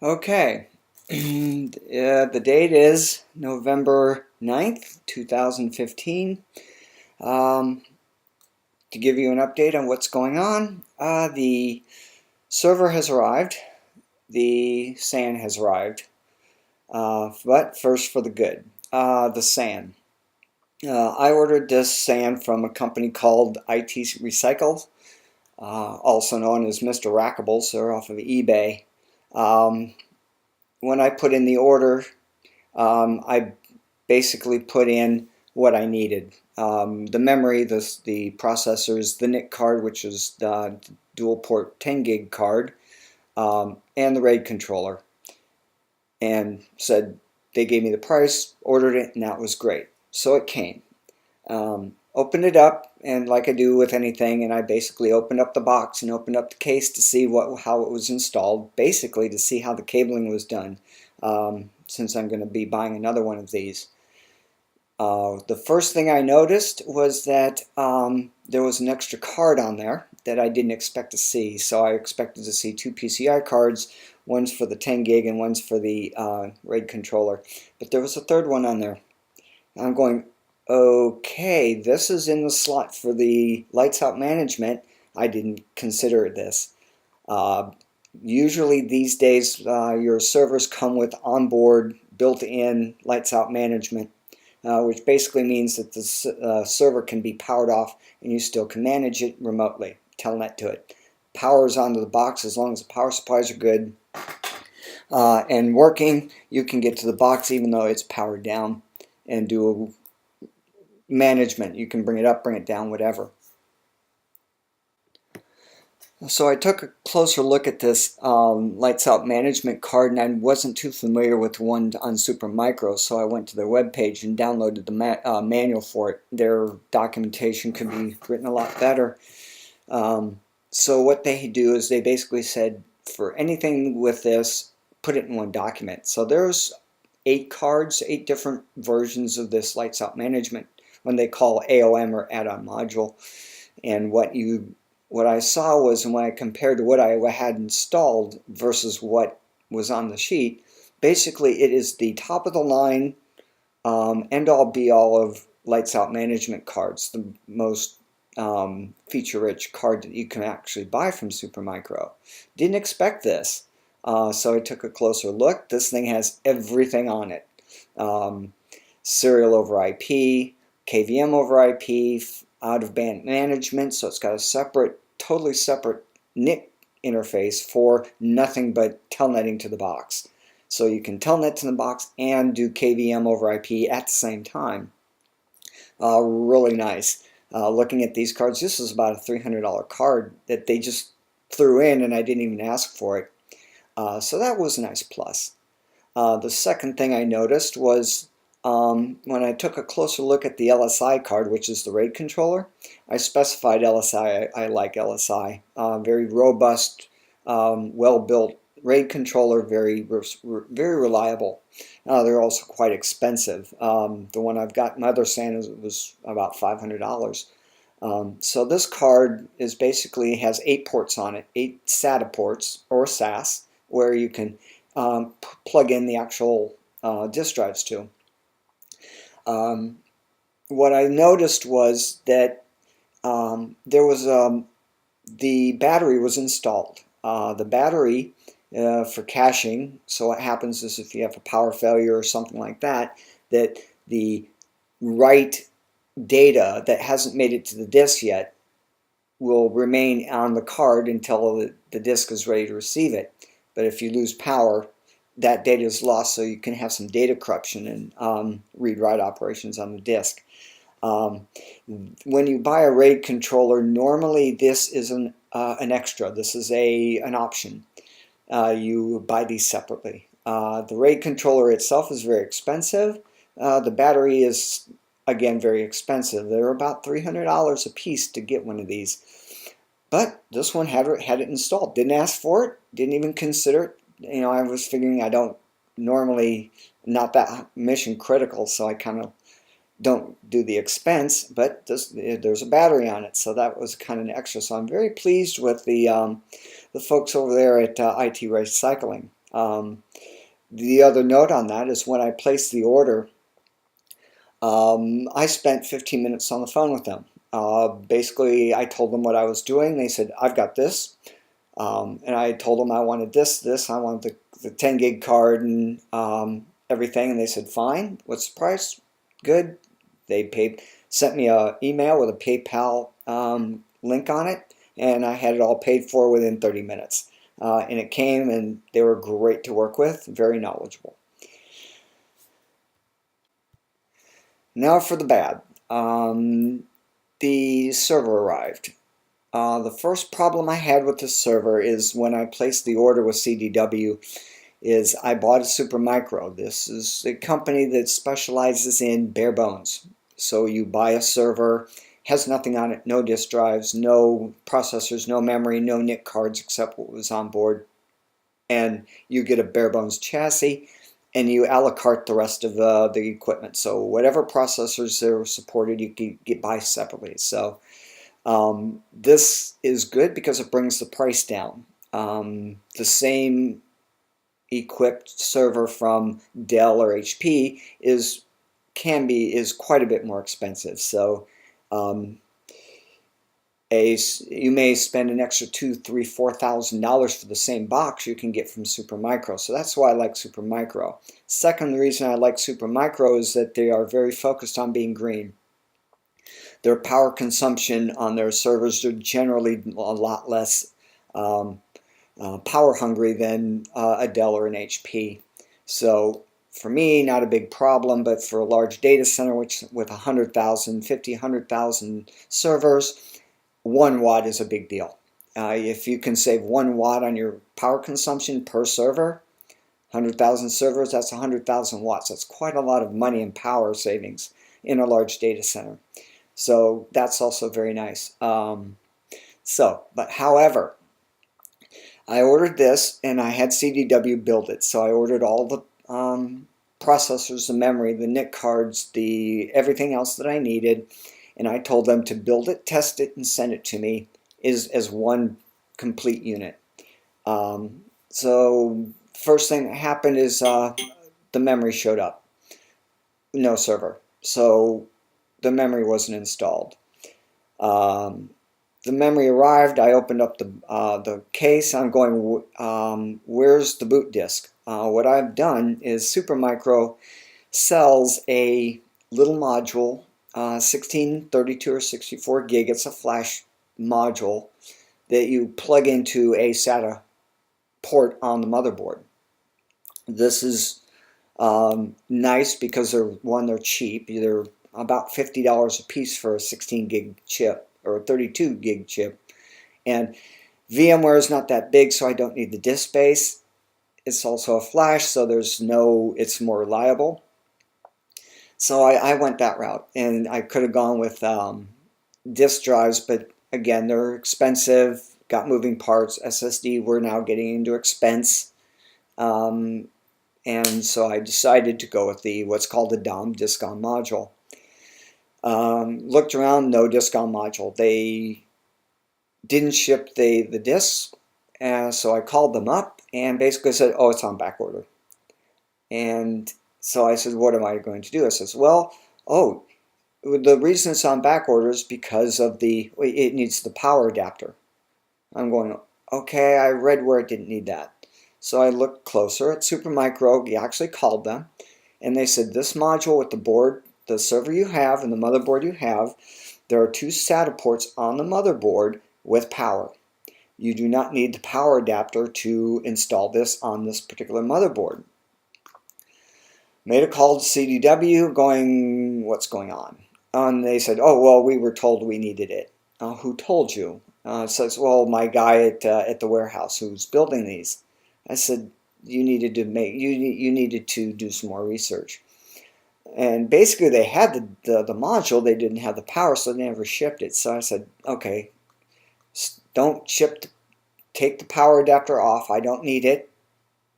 Okay, the date is November 9th, 2015. Um, to give you an update on what's going on, the server has arrived, the SAN has arrived, but first for the good. The SAN. I ordered this SAN from a company called pt6, also known as Mr. Rackables. They're off of eBay. When I put in the order, I basically put in what I needed. The memory, the processors, the NIC card, which is the dual port 10 gig card, and the RAID controller. And said they gave me the price, ordered it, and that was great. So it came. Opened it up, and like I do with anything, and I basically opened up the box and opened up the case to see how it was installed, basically to see how the cabling was done, since I'm going to be buying another one of these. The first thing I noticed was that there was an extra card on there that I didn't expect to see. So I expected to see two PCI cards, one's for the 10 gig and one's for the RAID controller. But there was a third one on there. I'm going, okay, this is in the slot for the lights out management. I didn't consider this. Usually these days your servers come with onboard built-in lights out management, which basically means that the server can be powered off and you still can manage it remotely, telnet to it. Power's onto the box as long as the power supplies are good and working. You can get to the box even though it's powered down and do management. You can bring it up, bring it down, whatever. So I took a closer look at this lights out management card, and I wasn't too familiar with one on Supermicro, so I went to their webpage and downloaded the manual for it. Their documentation could be written a lot better. So what they do is they basically said, for anything with this, put it in one document. So there's 8 cards, 8 different versions of this lights out management, when they call AOM or add-on module. And what I saw was, when I compared to what I had installed versus what was on the sheet, basically it is the top of the line, end-all be-all of lights out management cards, the most feature-rich card that you can actually buy from Supermicro. Didn't expect this, so I took a closer look. This thing has everything on it. Serial over IP, KVM over IP, out-of-band management, so it's got a separate, totally separate NIC interface for nothing but telnetting to the box. So you can telnet to the box and do KVM over IP at the same time. Really nice. Looking at these cards, this is about a $300 card that they just threw in and I didn't even ask for it. So that was a nice plus. The second thing I noticed was when I took a closer look at the LSI card, which is the RAID controller, I specified LSI. I like LSI. Very robust, well-built RAID controller, very reliable. They're also quite expensive. The one I've got, my other SAN, was about $500. So this card is basically has 8 ports on it, 8 SATA ports, or SAS, where you can plug in the actual disk drives to. What I noticed was that there was the battery was installed. The battery for caching, so what happens is if you have a power failure or something like that, that the write data that hasn't made it to the disk yet will remain on the card until the disk is ready to receive it. But if you lose power, that data is lost, so you can have some data corruption and read-write operations on the disk. When you buy a RAID controller, normally this is an extra. This is an option. You buy these separately. The RAID controller itself is very expensive. The battery is, again, very expensive. They're about $300 a piece to get one of these. But this one had it installed. Didn't ask for it. Didn't even consider it. You know, I was figuring I don't normally, not that mission critical, so I kind of don't do the expense, but there's a battery on it, so that was kind of an extra. So I'm very pleased with the folks over there at IT Recycling. The other note on that is when I placed the order, I spent 15 minutes on the phone with them. Basically, I told them what I was doing. They said, I've got this. And I told them I wanted this. I wanted the 10 gig card and everything. And they said, fine. What's the price? Good. They sent me an email with a PayPal link on it. And I had it all paid for within 30 minutes. And it came, and they were great to work with, very knowledgeable. Now for the bad. The server arrived. The first problem I had with the server is when I placed the order with CDW is I bought a Supermicro. This is a company that specializes in bare bones. So you buy a server, has nothing on it, no disk drives, no processors, no memory, no NIC cards except what was on board. And you get a bare bones chassis, and you a la carte the rest of the equipment. So whatever processors are supported, you can buy separately. So this is good because it brings the price down. The same equipped server from Dell or HP is quite a bit more expensive. So you may spend an extra $2,000, $3,000, $4,000 for the same box you can get from Supermicro. So that's why I like Supermicro. Second reason I like Supermicro is that they are very focused on being green. Their power consumption on their servers are generally a lot less power hungry than a Dell or an HP. So for me, not a big problem, but for a large data center with 100,000, 50, 100,000 servers, 1 watt is a big deal. If you can save 1 watt on your power consumption per server, 100,000 servers, that's 100,000 watts. That's quite a lot of money in power savings in a large data center. So that's also very nice. But however, I ordered this and I had CDW build it. So I ordered all the processors, the memory, the NIC cards, everything else that I needed. And I told them to build it, test it, and send it to me as one complete unit. So first thing that happened is the memory showed up. No server. So the memory wasn't installed. The memory arrived. I opened up the case. I'm going, where's the boot disk? What I've done is Supermicro sells a little module, 16, 32, or 64 gig. It's a flash module that you plug into a SATA port on the motherboard. This is nice because they're cheap. They're about $50 a piece for a 16 gig chip or a 32 gig chip. And VMware is not that big, so I don't need the disk space. It's also a flash, so it's more reliable. So I went that route, and I could have gone with disk drives, but again, they're expensive, got moving parts. SSD, we're now getting into expense. And so I decided to go with what's called the DOM, disk on module. Looked around, no disk on module. They didn't ship the disks, so I called them up and basically said, oh, it's on back order. And so I said, what am I going to do? I says, well, the reason it's on back order is because of it needs the power adapter. I'm going, okay, I read where it didn't need that. So I looked closer at Supermicro. We actually called them, and they said this module with the board, the server you have and the motherboard you have, there are 2 SATA ports on the motherboard with power. You do not need the power adapter to install this on this particular motherboard. Made a call to CDW going, what's going on? And they said, oh, well, we were told we needed it. Who told you? Says, well, my guy at the warehouse who's building these. I said, you needed to do some more research. And basically they had the module, they didn't have the power, so they never shipped it. So I said, okay, don't take the power adapter off. I don't need it.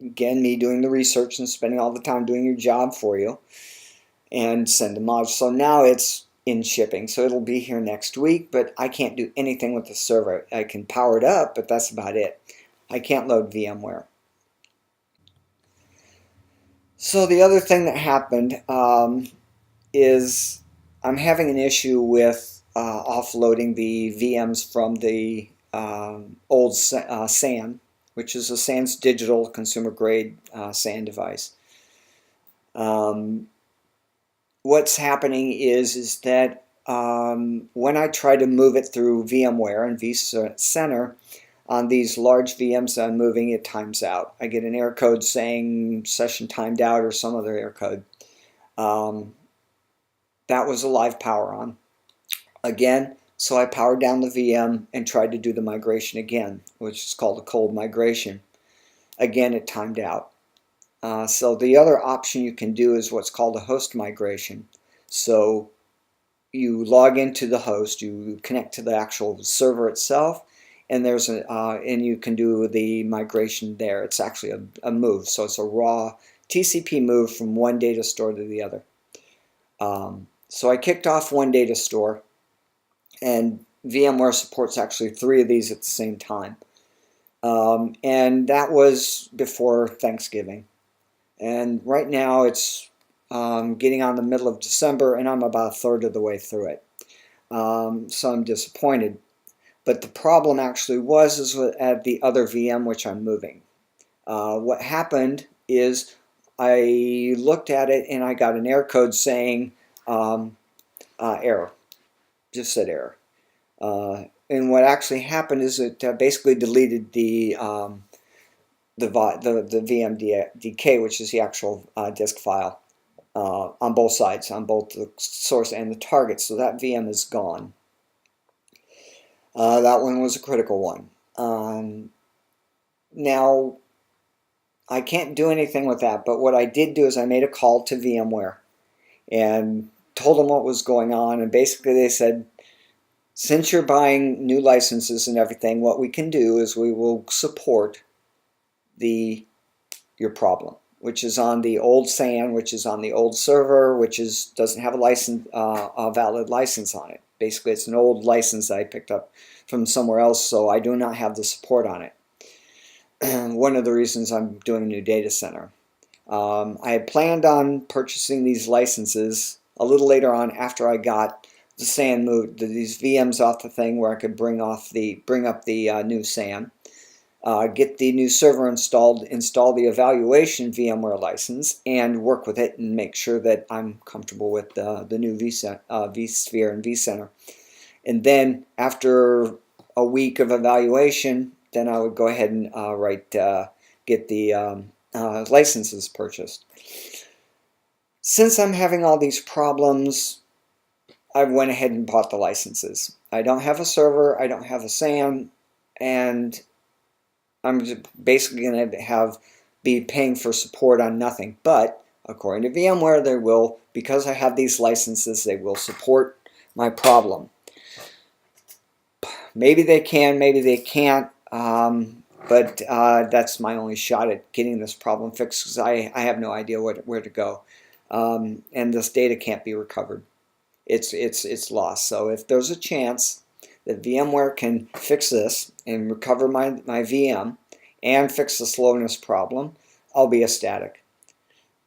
Again, me doing the research and spending all the time doing your job for you, and send the module. So now it's in shipping, so it'll be here next week, but I can't do anything with the server. I can power it up, but that's about it. I can't load VMware. So the other thing that happened is I'm having an issue with offloading the VMs from the old SAN, which is a SAN's digital consumer grade SAN device. What's happening is that when I try to move it through VMware and vCenter, on these large VMs that I'm moving, it times out. I get an error code saying session timed out or some other error code. That was a live power on. Again, so I powered down the VM and tried to do the migration again, which is called a cold migration. Again, it timed out. So the other option you can do is what's called a host migration. So you log into the host, you connect to the actual server itself, and and you can do the migration there. It's actually a move, so it's a raw TCP move from one data store to the other. So I kicked off one data store, and VMware supports actually 3 of these at the same time. And that was before Thanksgiving. And right now it's getting on the middle of December, and I'm about a third of the way through it. So I'm disappointed. But the problem actually is at the other VM which I'm moving. What happened is I looked at it and I got an error code saying error. Just said error. And what actually happened is it basically deleted the VMDK, which is the actual disk file, on both sides, on both the source and the target. So that VM is gone. That one was a critical one. Now, I can't do anything with that, but what I did do is I made a call to VMware and told them what was going on, and basically they said, since you're buying new licenses and everything, what we can do is we will support your problem, which is on the old SAN, which is on the old server, which doesn't have a valid license on it. Basically, it's an old license I picked up from somewhere else, so I do not have the support on it. One of the reasons I'm doing a new data center. I had planned on purchasing these licenses a little later on after I got the SAN moved, these VMs off the thing where I could bring up the new SAN. Get the new server installed, install the evaluation VMware license, and work with it and make sure that I'm comfortable with the new vSphere and vCenter. And then after a week of evaluation, then I would go ahead and get the licenses purchased. Since I'm having all these problems, I went ahead and bought the licenses. I don't have a server, I don't have a SAN, and I'm basically going to be paying for support on nothing. But according to VMware, they will, because I have these licenses, they will support my problem. Maybe they can, maybe they can't, but that's my only shot at getting this problem fixed, because I have no idea where to go. And this data can't be recovered. It's lost. So if there's a chance that VMware can fix this and recover my VM and fix the slowness problem, I'll be ecstatic.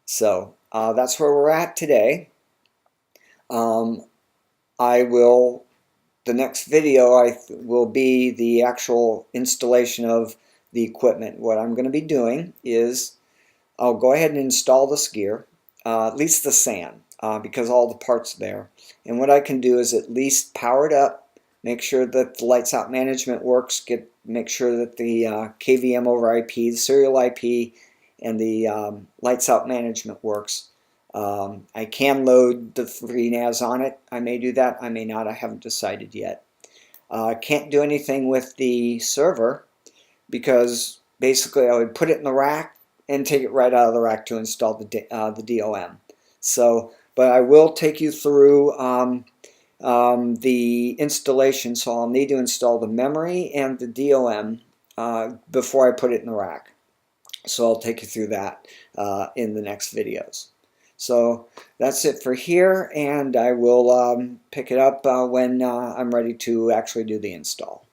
So that's where we're at today. The next video will be the actual installation of the equipment. What I'm going to be doing is I'll go ahead and install this gear, at least the SAN, because all the parts are there. And what I can do is at least power it up, make sure that the lights out management works, make sure that the KVM over IP, the serial IP, and the lights out management works. I can load the 3 NAS on it. I may do that, I may not, I haven't decided yet. I can't do anything with the server because basically I would put it in the rack and take it right out of the rack to install the DOM. So, but I will take you through the installation, so I'll need to install the memory and the DOM before I put it in the rack. So I'll take you through that in the next videos. So that's it for here, and I will pick it up when I'm ready to actually do the install.